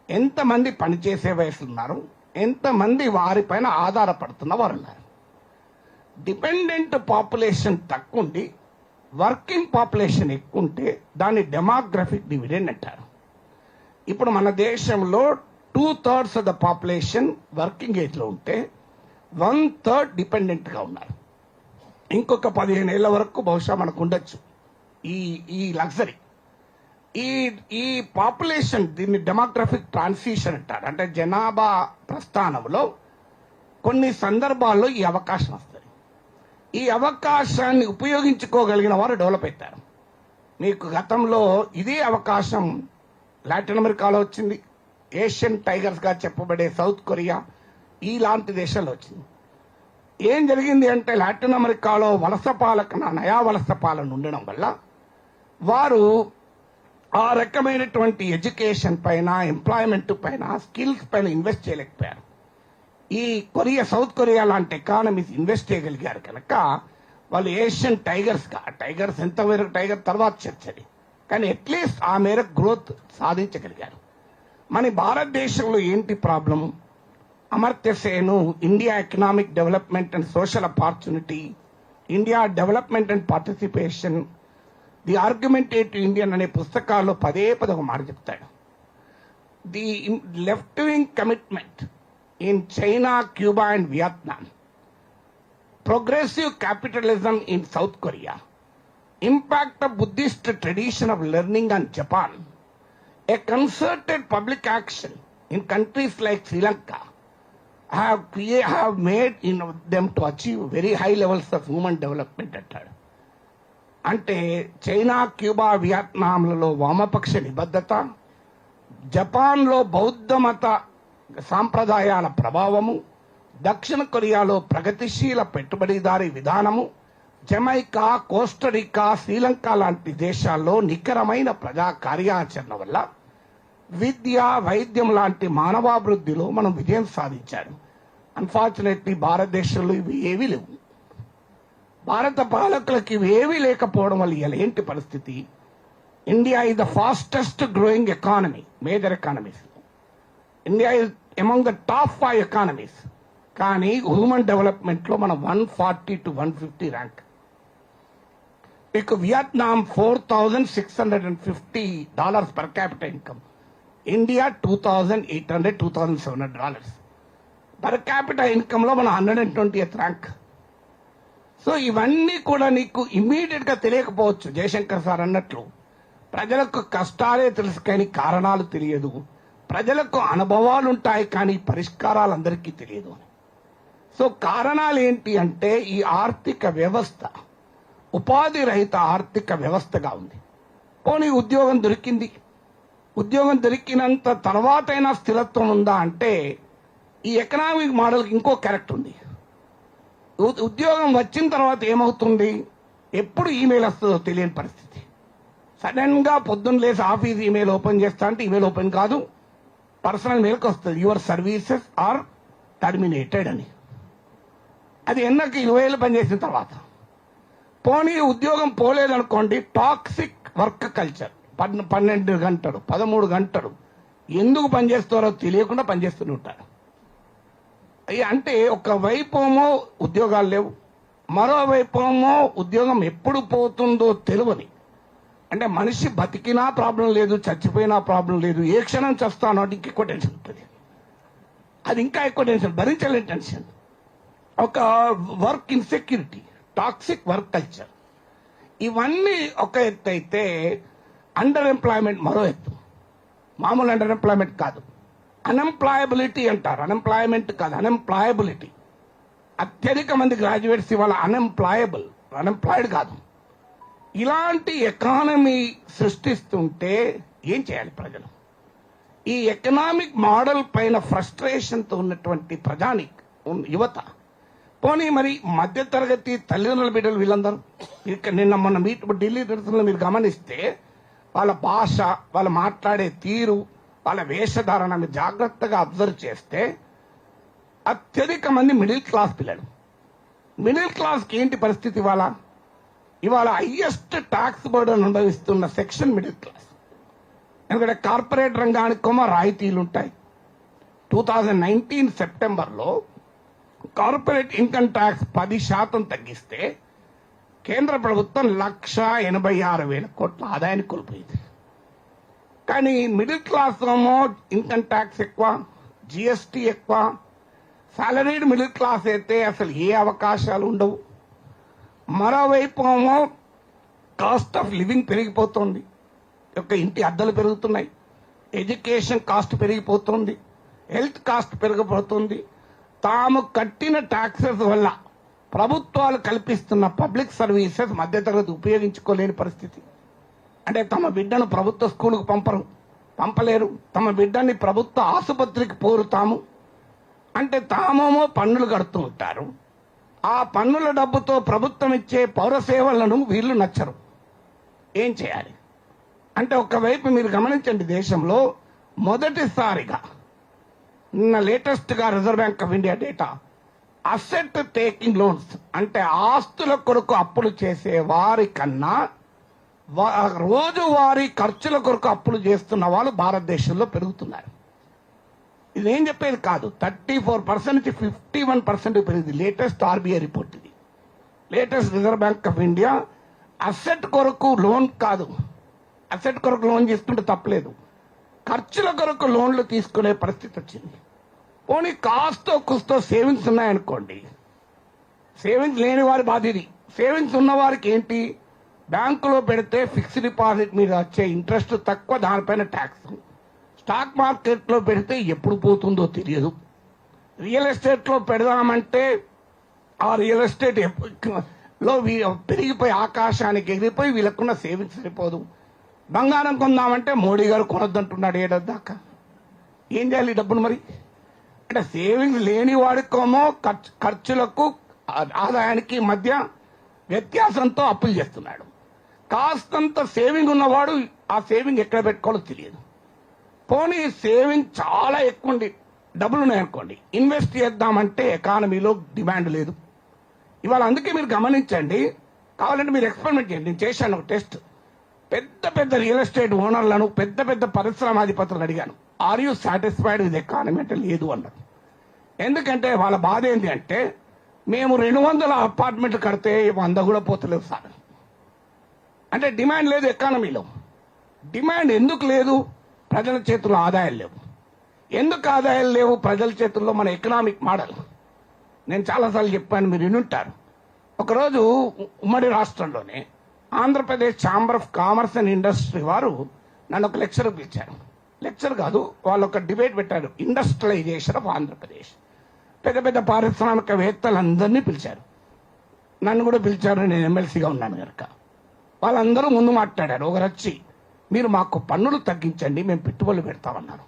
ఎంతమంది పనిచేసే వయసు ఉన్నారు, ఎంతమంది వారిపైన ఆధారపడుతున్న వారు ఉన్నారు. డిపెండెంట్ పాపులేషన్ తక్కువ ఉండి వర్కింగ్ పాపులేషన్ ఎక్కువ ఉంటే దాన్ని డెమోగ్రఫిక్ డివిడెండ్ అంటారు. ఇప్పుడు మన దేశంలో 2/3 of the population working age లో ఉంటే 1/3 డిపెండెంట్ గా ఉన్నారు. ఇంకొక 15 ఏళ్ల వరకు బహుశా మనకు ఉండొచ్చు ఈ లగ్జరీ. ఈ పాపులేషన్ దీన్ని డెమోగ్రఫిక్ ట్రాన్సిషన్ అంటారు. అంటే జనాభా ప్రస్థానంలో కొన్ని సందర్భాల్లో ఈ అవకాశం వస్తుంది. ఈ అవకాశాన్ని ఉపయోగించుకోగలిగిన వారు డెవలప్ అవుతారు. మీకు గతంలో ఇదే అవకాశం లాటిన్ అమెరికాలో వచ్చింది. ఏషియన్ టైగర్స్ గా చెప్పబడే సౌత్ కొరియా ఇలాంటి దేశాల్లో వచ్చింది. ఏం జరిగింది అంటే లాటిన్ అమెరికాలో నయా వలస పాలన ఉండడం వల్ల వారు ఆ రకమైనటువంటి ఎడ్యుకేషన్ పైన, ఎంప్లాయ్మెంట్ పైన, స్కిల్స్ పైన ఇన్వెస్ట్ చేయలేకపోయారు. ఈ సౌత్ కొరియా లాంటి ఎకానమీస్ ఇన్వెస్ట్ చేయగలిగారు కనుక వాళ్ళు ఏషియన్ టైగర్స్ ఎంతవరకు టైగర్ తర్వాత చర్చది, కానీ అట్లీస్ట్ ఆ మేరకు గ్రోత్ సాధించగలిగారు. మన భారతదేశంలో ఏంటి ప్రాబ్లం? అమర్త్య సేను India economic development and social opportunity, India development and participation, the argumentative Indian అనే పుస్తకాల్లో పదే ఒక మాట చెప్తాడు. The left wing commitment in China, Cuba and Vietnam, progressive capitalism in South Korea, impact of Buddhist tradition of learning on Japan, a concerted public action in countries like Sri Lanka have made them to achieve very high levels of human development అంటాడు. అంటే చైనా, క్యూబా, వియత్నాంలలో వామపక్ష నిబద్ధత, జపాన్లో బౌద్ధ మత సాంప్రదాయాల ప్రభావము, దక్షిణ కొరియాలో ప్రగతిశీల పెట్టుబడిదారీ విధానము, జమైకా, కోస్టరికా, శ్రీలంక లాంటి దేశాల్లో నికరమైన ప్రజా కార్యాచరణ వల్ల విద్య, వైద్యం లాంటి మానవాభివృద్ధిలో మనం విజయం సాధించారు. అన్ఫార్చునేట్లీ భారతదేశంలో ఇవి ఏవీ లేవు. భారత పాలకులకు ఇవి ఏవీ లేకపోవడం వల్ల ఇలా ఏంటి పరిస్థితి? India is the fastest growing economy, major economies. India is among the top 5 economies. కానీ హ్యూమన్ డెవలప్మెంట్ లో మనం 140 to 150 ర్యాంక్. ఇక Vietnam $4,650 per capital income, India $2,800, $2,700 per capital income లో మనం 120th ర్యాంక్. సో ఇవన్నీ కూడా నీకు ఇమ్మీడియట్ గా తెలియకపోవచ్చు. జయశంకర్ సార్ అన్నట్లు ప్రజలకు కష్టాలే తెలుసు కానీ కారణాలు తెలియదు, ప్రజలకు అనుభవాలు ఉంటాయి కానీ పరిష్కారాలు అందరికీ తెలియదు. సో కారణాలు ఏంటి అంటే ఈ ఆర్థిక వ్యవస్థ ఉపాధి రహిత ఆర్థిక వ్యవస్థగా ఉంది. పోనీ ఉద్యోగం దొరికింది, ఉద్యోగం దొరికినంత తర్వాతైనా స్థిరత్వం ఉందా అంటే ఈ ఎకనామిక్ మోడల్కి ఇంకో క్యారెక్టర్ ఉంది. ఉద్యోగం వచ్చిన తర్వాత ఏమవుతుంది? ఎప్పుడు ఈమెయిల్ వస్తుందో తెలియని పరిస్థితి. సడన్ గా పొద్దున్న లేసి ఆఫీస్ ఈమెయిల్ ఓపెన్ చేస్తా అంటే ఈమెయిల్ ఓపెన్ కాదు, పర్సనల్ మెయిల్కి వస్తుంది, యువర్ సర్వీసెస్ ఆర్ టర్మినేటెడ్ అని. అది ఎన్నకి 20 ఏళ్ళు పనిచేసిన తర్వాత. పోనీ ఉద్యోగం పోలేదనుకోండి, టాక్సిక్ వర్క్ కల్చర్, 12 గంటలు 13 గంటలు ఎందుకు పనిచేస్తారో తెలియకుండా పనిచేస్తూనే ఉంటారు. అంటే ఒకవైపేమో ఉద్యోగాలు లేవు, మరోవైపేమో ఉద్యోగం ఎప్పుడు పోతుందో తెలియని. అంటే మనిషి బతికినా ప్రాబ్లం లేదు, చచ్చిపోయినా ప్రాబ్లం లేదు, ఏ క్షణం చస్తానో అంటే ఇంకెక్కువ టెన్షన్ ఉంటుంది. అది ఇంకా ఎక్కువ టెన్షన్, భరించలేని టెన్షన్. ఒక work insecurity, toxic work culture, ఇవన్నీ ఒక ఎత్తు అయితే అండర్ ఎంప్లాయ్మెంట్ మరో ఎత్తు. మామూలు అండర్ ఎంప్లాయ్మెంట్ కాదు, అన్ఎంప్లాయబిలిటీ అంటారు. అన్ఎంప్లాయ్మెంట్ కాదు, అన్ఎంప్లాయబిలిటీ. అత్యధిక మంది గ్రాడ్యుయేట్స్ ఇవాళ అన్ఎంప్లాయిడ్ కాదు. ఇలాంటి ఎకానమీ సృష్టిస్తుంటే ఏం చేయాలి ప్రజలు? ఈ ఎకనామిక్ మోడల్ పైన ఫ్రస్ట్రేషన్తో ఉన్నటువంటి యువత, పోనీ మరి మధ్యతరగతి తల్లిదండ్రుల బిడ్డలు వీళ్ళందరూ నిన్న మొన్న ఢిల్లీ దర్శనంలో మీరు గమనిస్తే వాళ్ళ భాష, వాళ్ళు మాట్లాడే తీరు, వాళ్ళ వేషధారణ మీరు జాగ్రత్తగా అబ్జర్వ్ చేస్తే అత్యధిక మంది మిడిల్ క్లాస్ పిల్లలు. మిడిల్ క్లాస్కి ఏంటి పరిస్థితి ఇవాళ హైయెస్ట్ ట్యాక్స్ బర్డన్ అనుభవిస్తున్న సెక్షన్ మిడిల్ క్లాస్. ఎందుకంటే కార్పొరేట్ రంగానికి రాయితీలు ఉంటాయి. 2019 సెప్టెంబర్లో కార్పొరేట్ ఇన్కమ్ ట్యాక్స్ 10% తగ్గిస్తే కేంద్ర ప్రభుత్వం 1,86,000 కోట్ల ఆదాయాన్ని కోల్పోయింది. కానీ మిడిల్ క్లాస్ ఏమో ఇన్కమ్ ట్యాక్స్ ఎక్కువ, జిఎస్టీ ఎక్కువ. సాలరీడ్ మిడిల్ క్లాస్ అయితే అసలు ఏ అవకాశాలు ఉండవు. మరోవైపు ఏమో కాస్ట్ ఆఫ్ లివింగ్ పెరిగిపోతుంది, ఇంటి అద్దెలు పెరుగుతున్నాయి, ఎడ్యుకేషన్ కాస్ట్ పెరిగిపోతుంది, హెల్త్ కాస్ట్ పెరిగిపోతుంది. తాము కట్టిన ట్యాక్సెస్ వల్ల ప్రభుత్వాలు కల్పిస్తున్న పబ్లిక్ సర్వీసెస్ మధ్యతరగతి ఉపయోగించుకోలేని పరిస్థితి. అంటే తమ బిడ్డను ప్రభుత్వ స్కూలుకు పంపలేరు, తమ బిడ్డని ప్రభుత్వ ఆసుపత్రికి పోరుతాము అంటే తామేమో పన్నులు కడుతూ ఉంటారు. ఆ పన్నుల డబ్బుతో ప్రభుత్వం ఇచ్చే పౌర సేవలను వీళ్ళు నచ్చరు. ఏం చేయాలి అంటే ఒకవైపు మీరు గమనించండి, దేశంలో మొదటిసారిగా నిన్న లేటెస్ట్ గా reserve bank of India data, asset taking loans అంటే ఆస్తుల కొరకు అప్పులు చేసే వారి కన్నా రోజువారీ ఖర్చుల కొరకు అప్పులు చేస్తున్న వాళ్ళు భారతదేశంలో పెరుగుతున్నారు. ఇది నేను చెప్పేది కాదు, 34% నుంచి 51% పెరిగింది. లేటెస్ట్ ఆర్బీఐ రిపోర్ట్ ఇది, latest reserve bank of India. Asset కొరకు లోన్ కాదు, అసెట్ కొరకు లోన్ తీసుకుంటే తప్పలేదు, ఖర్చుల కొరకు లోన్లు తీసుకునే పరిస్థితి వచ్చింది. పోనీ కాస్తో కుస్తో సేవింగ్స్ ఉన్నాయనుకోండి, సేవింగ్స్ లేని వారి బాధ్యత. సేవింగ్స్ ఉన్న వారికి ఏంటి, బ్యాంకులో పెడితే ఫిక్స్డ్ డిపాజిట్ మీద వచ్చే ఇంట్రెస్ట్ తక్కువ, దానిపైన ట్యాక్స్. స్టాక్ మార్కెట్ లో పెడితే ఎప్పుడు పోతుందో తెలియదు. రియల్ ఎస్టేట్ లో పెడదామంటే ఆ రియల్ ఎస్టేట్ లో పెరిగిపోయి ఆకాశానికి ఎగిరిపోయి వీళ్ళకున్న సేవింగ్స్ సరిపోదు. బంగారం కొందామంటే మోడీ గారు కొనొద్దంటున్నాడు ఏడాదిదాకా. ఏం చేయాలి ఈ డబ్బును మరి? అంటే సేవింగ్స్ లేని వాడికోమో ఖర్చులకు ఆదాయానికి మధ్య వ్యత్యాసంతో అప్పులు చేస్తున్నాడు. కాస్తంత సేవింగ్ ఉన్నవాడు ఆ సేవింగ్ ఎక్కడ పెట్టుకోవాలో తెలియదు. పోనీ సేవింగ్ చాలా ఎక్కువ ఉండి డబ్బులు ఉన్నాయనుకోండి, ఇన్వెస్ట్ చేద్దామంటే ఎకానమీలో డిమాండ్ లేదు ఇవాళ. అందుకే మీరు గమనించండి, కావాలంటే మీరు ఎక్స్పెరిమెంట్ చేయండి. నేను చేశాను ఒక టెస్ట్. పెద్ద పెద్ద రియల్ ఎస్టేట్ ఓనర్లను, పెద్ద పెద్ద పరిశ్రమాధిపతులను అడిగాను, are you satisfied with economy అంటే లేదు అన్నారు. ఎందుకంటే వాళ్ళ బాధ ఏంటి అంటే, మేము 200 అపార్ట్మెంట్లు కడితే 100 కూడా పోతలేవు సార్. అంటే డిమాండ్ లేదు ఎకానమీలో. డిమాండ్ ఎందుకు లేదు? ప్రజల చేతుల్లో ఆదాయాలు లేవు. ఎందుకు ఆదాయాలు లేవు? ప్రజల చేతుల్లో మన ఎకనామిక్ మోడల్. నేను చాలాసార్లు చెప్పాను, మీరు వినుంటారు. ఒకరోజు ఉమ్మడి రాష్ట్రంలోనే Andhra Pradesh chamber of commerce and industry వారు నన్ను ఒక లెక్చర్ పిలిచారు. లెక్చర్ కాదు, వాళ్ళు ఒక డిబేట్ పెట్టారు, ఇండస్ట్రియలైజేషన్ ఆఫ్ ఆంధ్రప్రదేశ్. పెద్ద పెద్ద పారిశ్రామికవేత్తలందరినీ పిలిచారు, నన్ను కూడా పిలిచారు. నేను ఎమ్మెల్సీగా ఉన్నాను కనుక వాళ్ళందరూ ముందు మాట్లాడారు. ఒకరు వచ్చి, మీరు మాకు పన్నులు తగ్గించండి, మేము పెట్టుబడులు పెడతామన్నారు.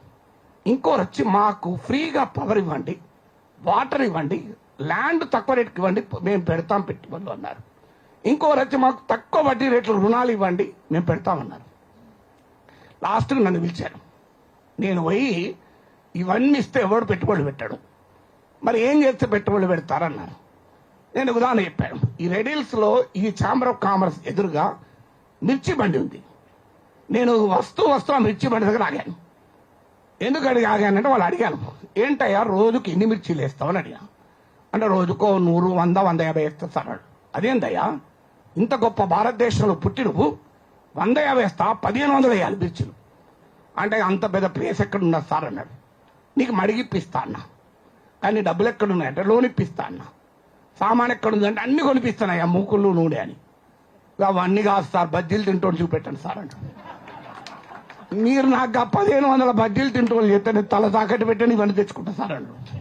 ఇంకోరు వచ్చి, మాకు ఫ్రీగా పవర్ ఇవ్వండి, వాటర్ ఇవ్వండి, ల్యాండ్ తక్కువ రేటుకి ఇవ్వండి, మేము పెడతాం పెట్టుబడులు అన్నారు. ఇంకోరు వచ్చి, మాకు తక్కువ వడ్డీ రేట్లు రుణాలు ఇవ్వండి, మేము పెడతామన్నారు. లాస్ట్కి నన్ను పిలిచారు. నేను పోయి, ఇవన్నీ ఇస్తే ఎవడు పెట్టుబడులు పెట్టాడు, మరి ఏం చేస్తే పెట్టుబడులు పెడతారన్నారు. నేను ఉదాహరణ చెప్పాను. ఈ రెడిల్స్ లో ఈ ఛాంబర్ ఆఫ్ కామర్స్ ఎదురుగా మిర్చి బండి ఉంది. నేను వస్తూ ఆ మిర్చి బండి దగ్గర ఆగాను. ఎందుకు ఆగానంటే వాళ్ళు అడిగాను, ఏంటయ్యా రోజుకి ఎన్ని మిర్చీలు వేస్తావని అడిగాను. అంటే రోజుకో 100, 100, 150 వేస్తా సార్. అదేందయ్యా, ఇంత గొప్ప భారతదేశంలో పుట్టి నువ్వు 150 వేస్తా, 1500 వేయాలి మిర్చిలు అంటే అంత పెద్ద ప్లేస్ ఎక్కడున్నా సార్ అన్నాడు. నీకు మడిగిప్పిస్తా అన్నా, కానీ డబ్బులు ఎక్కడున్నాయంటే లోన్ ఇప్పిస్తా అన్నా. సామాన్ ఎక్కడుందంటే అన్ని కొనిపిస్తానయ్యా, మూకుళ్ళు నూనె అని. అవన్నీ కాదు సార్, బజ్జీలు తింటూ చూపెట్టండి సార్ అంట. మీరు నాకు 1500 బజ్జీలు తింటూ చెప్తే తల తాకట్టు పెట్టండి, ఇవన్నీ తెచ్చుకుంటా సార్ అంటారు.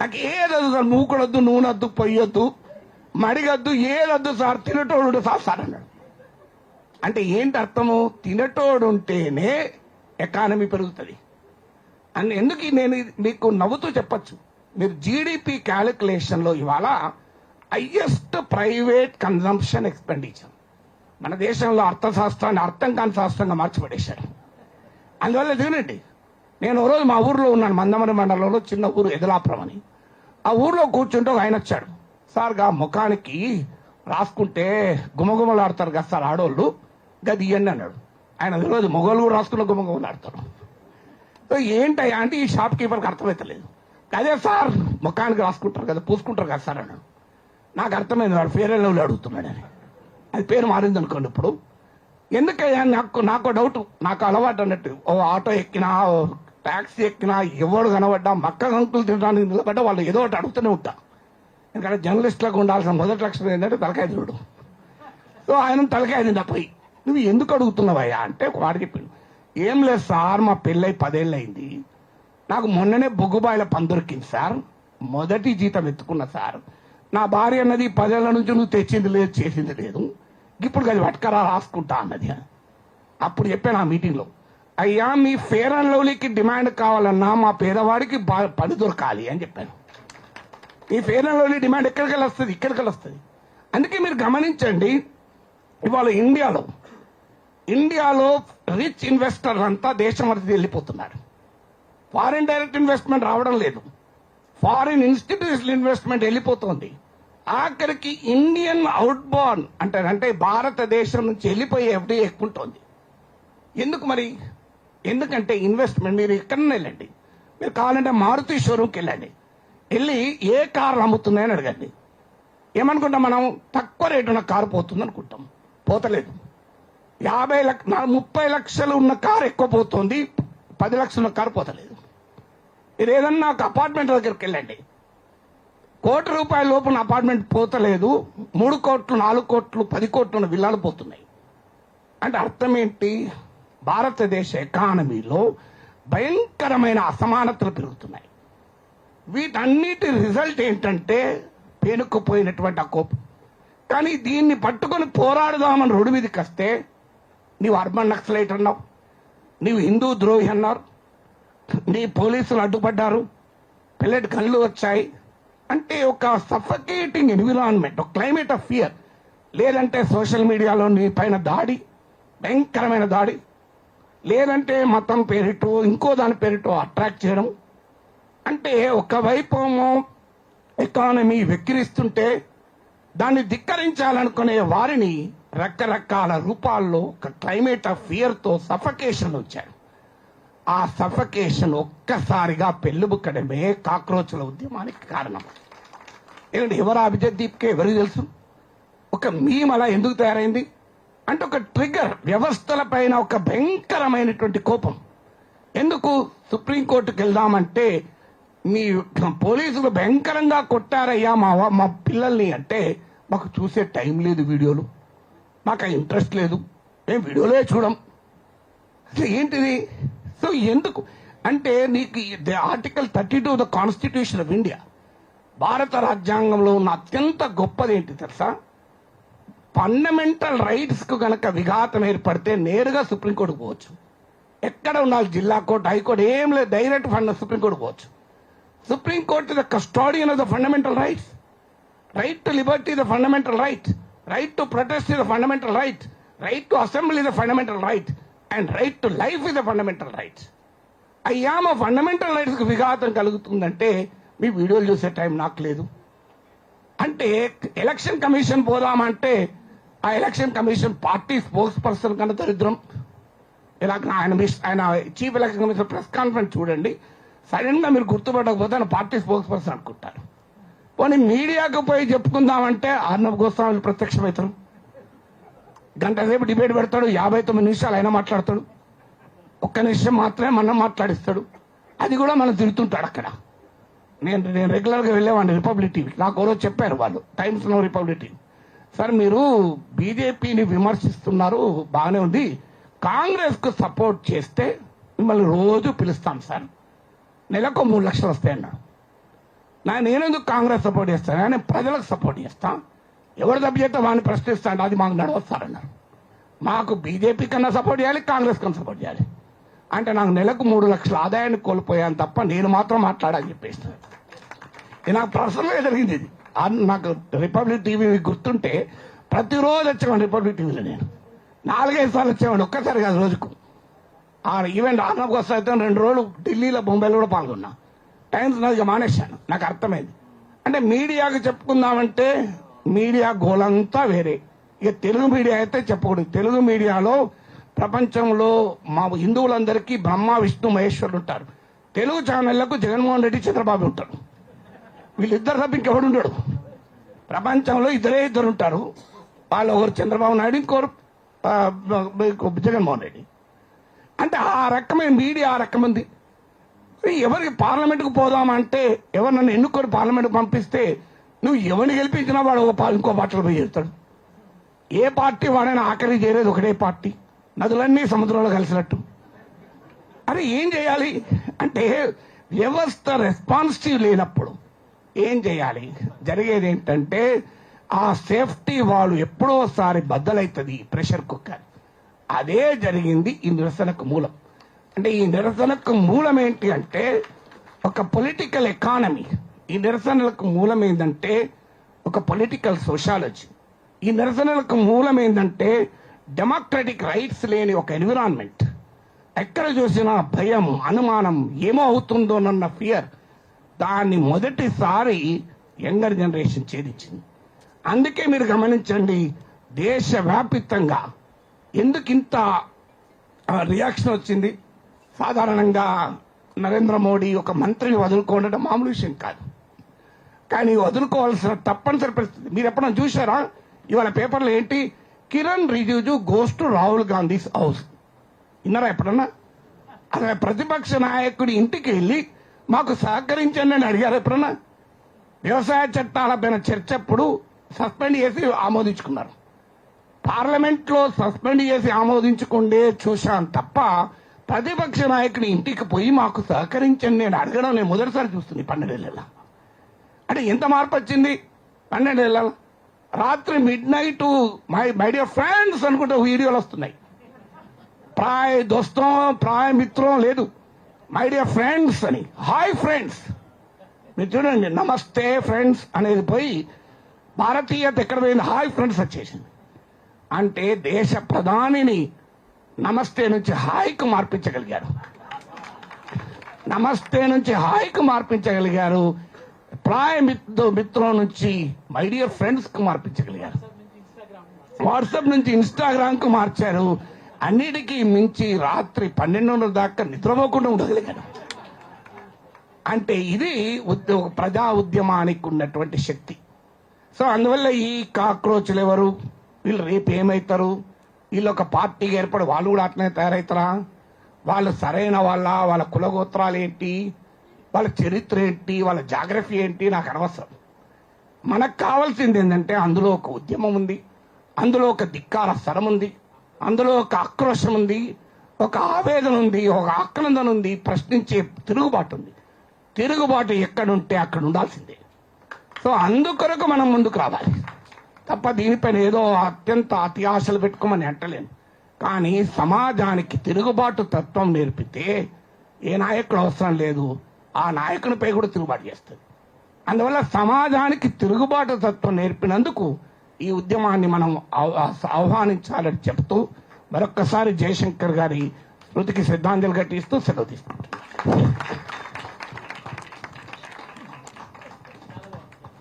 నాకు ఏదొద్దు సార్, మూకుడొద్దు, నూనె వద్దు, పొయ్యొద్దు, మడిగద్దు, ఏదొద్దు సార్, తినటోడు సార్ అన్నాడు. అంటే ఏంటి అర్థము? తినటోడు ఉంటేనే ఎకానమీ పెరుగుతుంది అని. ఎందుకు నేను మీకు నవ్వుతూ చెప్పచ్చు, మీరు జీడిపి క్యాలిక్యులేషన్ లో ఇవాళ హైయెస్ట్ ప్రైవేట్ కన్జంప్షన్ ఎక్స్పెండిచర్ మన దేశంలో అర్థశాస్త్రాన్ని అర్థం కాని శాస్త్రంగా మార్చిపడేశారు. అందువల్ల తినండి. నేను ఓ రోజు మా ఊర్లో ఉన్నాను, మందమరి మండలంలో చిన్న ఊరు ఎదలాపురం అని. ఆ ఊర్లో కూర్చుంటే ఒక ఆయన వచ్చాడు, సార్ గా ముఖానికి రాసుకుంటే గుమగుమలాడతారు కదా సార్ ఆడోళ్ళు గది ఇవ్వండి అన్నాడు. ఆయన తెలియదు మొగోళ్ళు కూడా రాసుకున్న గుమగుమలాడతారు. సో ఏంటయ్యా అంటే ఈ షాప్ కీపర్కి అర్థమవుతలేదు. అదే సార్ ముఖానికి రాసుకుంటారు కదా పూసుకుంటారు కదా సార్ అన్నాడు. నాకు అర్థమైంది వాడు ఫేర్ అండ్ లవ్లీ అడుగుతున్నాడని. అది పేరు మారింది అనుకోండి ఇప్పుడు. ఎందుకయ్యా నాకు డౌట్, నాకు అలవాటు అన్నట్టు. ఓ ఆటో ఎక్కినా ట్యాక్సీ ఎక్కినా ఎవడు కనబడ్డా మక్క గంకులు తినడానికి నిలబడ్డా వాళ్ళు ఏదో ఒకటి అడుగుతూనే ఉంటా. ఎందుకంటే జర్నలిస్టులకు ఉండాల్సిన మొదటి లక్షణం ఏంటంటే తలకాయ తినడు. సో ఆయన తలకాయ తిందా పోయి నువ్వు ఎందుకు అడుగుతున్నావయ్యా అంటే వాడు చెప్పిండు, ఏం లేదు సార్ మా పెళ్ళై 10 ఏళ్ళు అయింది, నాకు మొన్ననే బొగ్గుబాయిల పని దొరికింది సార్, మొదటి జీతం ఎత్తుకున్నా సార్, నా భార్య అన్నది 10 ఏళ్ల నుంచి నువ్వు తెచ్చింది లేదు చేసింది లేదు, ఇప్పుడు అది పట్టుకరా రాసుకుంటా అన్నది. అప్పుడు చెప్పాను ఆ మీటింగ్లో, అయ్యా మీ ఫేర్ అండ్ లవ్లీకి డిమాండ్ కావాలన్నా మా పేదవాడికి పని దొరకాలి అని చెప్పాను. ఈ ఫేర్ అండ్ లవ్లీ డిమాండ్ ఎక్కడికి వస్తుంది, ఇక్కడికి వస్తుంది. అందుకే మీరు గమనించండి, ఇవాళ ఇండియాలో రిచ్ ఇన్వెస్టర్ అంతా దేశం వరకు వెళ్ళిపోతున్నారు. ఫారిన్ డైరెక్ట్ ఇన్వెస్ట్మెంట్ రావడం లేదు, ఫారిన్ ఇన్స్టిట్యూషనల్ ఇన్వెస్ట్మెంట్ వెళ్ళిపోతుంది. ఆఖరికి ఇండియన్ అవుట్ బోర్న్ అంటే భారతదేశం నుంచి వెళ్ళిపోయే ఎఫ్డీ ఎక్కువ ఉంటుంది. ఎందుకు మరి? ఎందుకంటే ఇన్వెస్ట్మెంట్ మీరు ఎక్కడన్నా వెళ్ళండి, మీరు కావాలంటే మారుతి షోరూమ్కి వెళ్ళండి, వెళ్ళి ఏ కార్లు అమ్ముతున్నాయని అడగండి. ఏమనుకుంటాం మనం? తక్కువ రేటు ఉన్న కారు పోతుంది అనుకుంటాం. పోతలేదు. 30 లక్షలు ఉన్న కారు ఎక్కువ పోతుంది, 10 లక్షలు ఉన్న కారు పోతలేదు. మీరు ఏదన్నా ఒక అపార్ట్మెంట్ దగ్గరికి వెళ్ళండి, ₹1,00,00,000 లోపల అపార్ట్మెంట్ పోతలేదు, 3 కోట్లు 4 కోట్లు 10 కోట్లు ఉన్న విల్లాలు పోతున్నాయి. అంటే అర్థం ఏంటి? భారతదేశ ఎకానమీలో భయంకరమైన అసమానతలు పెరుగుతున్నాయి. వీటన్నిటి రిజల్ట్ ఏంటంటే పేనుకుపోయినటువంటి ఆ కోపం. కానీ దీన్ని పట్టుకొని పోరాడుదామని రోడ్డు మీదకి వస్తే నీవు అర్బన్ నక్సలైట్ అన్నావు, నీవు హిందూ ద్రోహి అన్నారు, నీ పోలీసులు అడ్డుపడ్డారు, పిల్లటి కళ్ళు వచ్చాయి. అంటే ఒక సఫకేటింగ్ ఎన్విరాన్మెంట్, ఒక క్లైమేట్ ఆఫ్ ఫియర్. లేదంటే సోషల్ మీడియాలో నీ పైన దాడి, భయంకరమైన దాడి, లేదంటే మతం పేరిటో ఇంకో దాని పేరిటో అట్రాక్ట్ చేయడం. అంటే ఒకవైపు ఎకానమీ వెక్కిరిస్తుంటే దాన్ని ధిక్కరించాలనుకునే వారిని రకరకాల రూపాల్లో ఒక క్లైమేట్ ఆఫ్ ఫియర్తో సఫకేషన్ వచ్చారు. ఆ సఫకేషన్ ఒక్కసారిగా పెళ్ళుబుక్కడమే కాక్రోచ్ల ఉద్యమానికి కారణం. ఏంటంటే ఎవరు అభిజిత్ దీప్కే ఎవరికి తెలుసు? ఒక మీమ్ అలా ఎందుకు తయారైంది అంటే ఒక ట్రిగర్, వ్యవస్థల పైన ఒక భయంకరమైనటువంటి కోపం. ఎందుకు సుప్రీంకోర్టుకు వెళ్దామంటే మీ పోలీసులు భయంకరంగా కొట్టారయ్యా మా పిల్లల్ని అంటే మాకు చూసే టైం లేదు, వీడియోలు మాకు ఇంట్రెస్ట్ లేదు, మేము వీడియోలే చూడం. ఏంటిది? సో ఎందుకు అంటే నీకు article 32 the constitution of India, భారత రాజ్యాంగంలో ఉన్న అత్యంత గొప్పది ఏంటి తెలుసా? ఫండమెంటల్ రైట్స్ కు గనక విఘాతం ఏర్పడితే నేరుగా సుప్రీంకోర్టుకు పోవచ్చు. ఎక్కడ ఉండాలి? జిల్లా కోర్టు, హైకోర్టు ఏం లేదు, డైరెక్ట్ సుప్రీంకోర్టు పోవచ్చు. Supreme court the custodian of the fundamental rights. Right to Liberty the fundamental right, right to protest is the fundamental right, right to assembly the fundamental right, and right to life is the fundamental rights. అయ్యా మా ఫండమెంటల్ రైట్స్ కు విఘాతం కలుగుతుందంటే మీ వీడియోలు చూసే టైం నాకు లేదు అంటే ఎలక్షన్ కమిషన్ పోదామంటే ఆ election commission party spokes person కన్నా దరిద్రం. ఇలా ఆయన chief election commission press conference చూడండి, సడన్ గా మీరు గుర్తుపట్టకపోతే ఆయన పార్టీ స్పోక్స్ పర్సన్ అనుకుంటారు. పోనీ మీడియాకు పోయి చెప్పుకుందామంటే అర్నబ్ గోస్వామి ప్రత్యక్షమవుతాడు, గంట సేపు డిబేట్ పెడతాడు, 59 నిమిషాలు అయినా మాట్లాడతాడు, 1 నిమిషం మాత్రమే మనం మాట్లాడిస్తాడు, అది కూడా మనం తిరుగుతుంటాడు అక్కడ. నేను రెగ్యులర్ గా వెళ్ళేవాడిని రిపబ్లిక్ టీవీ. నాకు ఎవరో చెప్పారు వాళ్ళు, Times now Republic TV, sir మీరు బీజేపీని విమర్శిస్తున్నారు బాగానే ఉంది, కాంగ్రెస్ కు సపోర్ట్ చేస్తే మిమ్మల్ని రోజు పిలుస్తాం సార్, నెలకు 3 లక్షలు వస్తాయన్నాడు. నేనెందుకు కాంగ్రెస్ సపోర్ట్ చేస్తాను, నేను ప్రజలకు సపోర్ట్ చేస్తా, ఎవరు తప్పు చేస్తే వాడిని ప్రశ్నిస్తాను, అది మాకు నడవస్తారన్నారు. మాకు బీజేపీ కన్నా సపోర్ట్ చేయాలి, కాంగ్రెస్ కన్నా సపోర్ట్ చేయాలి అంటే నాకు నెలకు 3 లక్షల ఆదాయాన్ని కోల్పోయాను తప్ప నేను మాత్రం మాట్లాడాలని చెప్పేసి ఇది నాకు పర్సనల్గా జరిగింది. ఇది నాకు రిపబ్లిక్ టీవీ గుర్తుంటే ప్రతిరోజు వచ్చేవాడిని రిపబ్లిక్ టీవీలో. నేను 4-5 సార్లు వచ్చేవాడిని, ఒక్కసారి కాదు రోజుకు. ఆ ఈవెంట్ ఆర్నబ్ వస్తే 2 రోజులు ఢిల్లీలో బొంబాయిలో కూడా పాల్గొన్నా. టైమ్స్ నాకు మానేశాను, నాకు అర్థమైంది అంటే మీడియాకు చెప్పుకుందామంటే మీడియా గోలంతా వేరే. ఇక తెలుగు మీడియా అయితే చెప్పకూడదు. తెలుగు మీడియాలో ప్రపంచంలో మా హిందువులందరికీ బ్రహ్మ విష్ణు మహేశ్వరులు ఉంటారు. తెలుగు ఛానళ్లకు జగన్మోహన్ రెడ్డి చంద్రబాబు ఉంటారు. వీళ్ళిద్దరు తప్ప ఇంకెవడు ఉండడు. ప్రపంచంలో ఇద్దరు ఉంటారు. వాళ్ళు ఒకరు చంద్రబాబు నాయుడు, ఇంకోరు జగన్మోహన్ రెడ్డి. అంటే ఆ రకమైన మీడియా ఆ రకం ఉంది. ఎవరికి పార్లమెంట్కు పోదామంటే ఎవరు నన్ను ఎన్నుకొని పార్లమెంట్కి పంపిస్తే నువ్వు ఎవరిని గెలిపించినా వాడు ఇంకో పార్టీలో పోయి చేస్తాడు. ఏ పార్టీ వాడైనా ఆఖరికి చేరేది ఒకటే పార్టీ. నదులన్నీ సముద్రంలో కలిసినట్టు. అరే ఏం చేయాలి అంటే వ్యవస్థ రెస్పాన్సివ్ లేనప్పుడు ఏం చేయాలి? జరిగేది ఏంటంటే ఆ సేఫ్టీ వాళ్ళు ఎప్పుడోసారి బద్దలవుతుంది ప్రెషర్ కుక్కర్. అదే జరిగింది ఈ నిరసనకు మూలం. అంటే ఈ నిరసనకు మూలం ఏంటి అంటే ఒక పొలిటికల్ ఎకానమీ. ఈ నిరసనలకు మూలం ఏంటంటే ఒక పొలిటికల్ సోషాలజీ. ఈ నిరసనలకు మూలం ఏంటంటే డెమోక్రటిక్ రైట్స్ లేని ఒక ఎన్విరాన్మెంట్. ఎక్కడ చూసినా భయం, అనుమానం, ఏమో అవుతుందోనన్న ఫియర్. దాన్ని మొదటిసారి యంగర్ జనరేషన్ ఛేదించింది. అందుకే మీరు గమనించండి, దేశవ్యాపితంగా ఎందుకు ఇంత రియాక్షన్ వచ్చింది. సాధారణంగా నరేంద్ర మోడీ ఒక మంత్రిని వదులుకోవడం మామూలు విషయం కాదు. కానీ వదులుకోవాల్సిన తప్పనిసరి పరిస్థితి. మీరు ఎప్పుడైనా చూసారా? ఇవాళ పేపర్లో ఏంటి, Kiran Rijiju goes to Rahul Gandhi's house. విన్నారా ఎప్పుడన్నా? అసలు ప్రతిపక్ష నాయకుడి ఇంటికి వెళ్ళి మాకు సహకరించండి అని అడిగారు ఎప్పుడన్నా? వ్యవసాయ చట్టాలపైన చర్చప్పుడు సస్పెండ్ చేసి ఆమోదించుకున్నారు. పార్లమెంట్ లో సస్పెండ్ చేసి ఆమోదించుకుంటే చూశాను తప్ప ప్రతిపక్ష నాయకుని ఇంటికి పోయి మాకు సహకరించండి నేను అడగడం నేను మొదటిసారి చూస్తుంది 12 ఏళ్ళ. అంటే ఎంత మార్పు వచ్చింది 12 ఏళ్ళ. రాత్రి mid night my dear friends అనుకుంటే వీడియోలు వస్తున్నాయి. ప్రాయ దోస్తం ప్రాయ మిత్రం లేదు, మై డియర్ ఫ్రెండ్స్ అని. Hi friends. మీరు చూడండి, నమస్తే ఫ్రెండ్స్ అనేది పోయి భారతీయత ఎక్కడ పోయింది, హాయ్ ఫ్రెండ్స్ వచ్చేసింది. అంటే దేశ ప్రధానిని నమస్తే నుంచి హాయ్కు మార్పించగలిగారు. నమస్తే నుంచి హాయ్కు మార్పించగలిగారు. ప్రాయ మిత్రం నుంచి మై డియర్ ఫ్రెండ్స్ కు మార్పించగలిగారు. వాట్సాప్ నుంచి ఇన్స్టాగ్రామ్ కు మార్చారు. అన్నిటికీ మించి రాత్రి 12 దాకా నిద్రపోకుండా ఉండగలిగారు. అంటే ఇది ప్రజా ఉద్యమానికి ఉన్నటువంటి శక్తి. సో అందువల్ల ఈ కాక్రోచ్లు ఎవరు, వీళ్ళు రేపు ఏమవుతారు, వీళ్ళు ఒక పార్టీకి ఏర్పడి వాళ్ళు కూడా అట్లనే తయారవుతారా? వాళ్ళు సరైన వాళ్ళ కులగోత్రాలు ఏంటి, వాళ్ళ చరిత్ర ఏంటి, వాళ్ళ జాగ్రఫీ ఏంటి నాకు అనవసరం. మనకు కావాల్సింది ఏంటంటే అందులో ఒక ఉద్యమం ఉంది, అందులో ఒక ధిక్కార స్వరం ఉంది, అందులో ఒక ఆక్రోశం ఉంది, ఒక ఆవేదన ఉంది, ఒక ఆక్రందన ఉంది, ప్రశ్నించే తిరుగుబాటు ఉంది. తిరుగుబాటు ఎక్కడుంటే అక్కడ ఉండాల్సిందే. సో అందుకొరకు మనం ముందుకు రావాలి తప్ప దీనిపైన ఏదో అత్యంత అతి ఆశలు పెట్టుకోమని అంటలేను. కానీ సమాజానికి తిరుగుబాటు తత్వం నేర్పితే ఏ నాయకుడు అవసరం లేదు, ఆ నాయకునిపై కూడా తిరుగుబాటు చేస్తుంది. అందువల్ల సమాజానికి తిరుగుబాటు తత్వం నేర్పినందుకు ఈ ఉద్యమాన్ని మనం ఆహ్వానించాలని చెప్తూ మరొక్కసారి జయశంకర్ గారి స్మృతికి శ్రద్ధాంజలి ఘటిస్తూ సెలవు తీసుకుంటాం.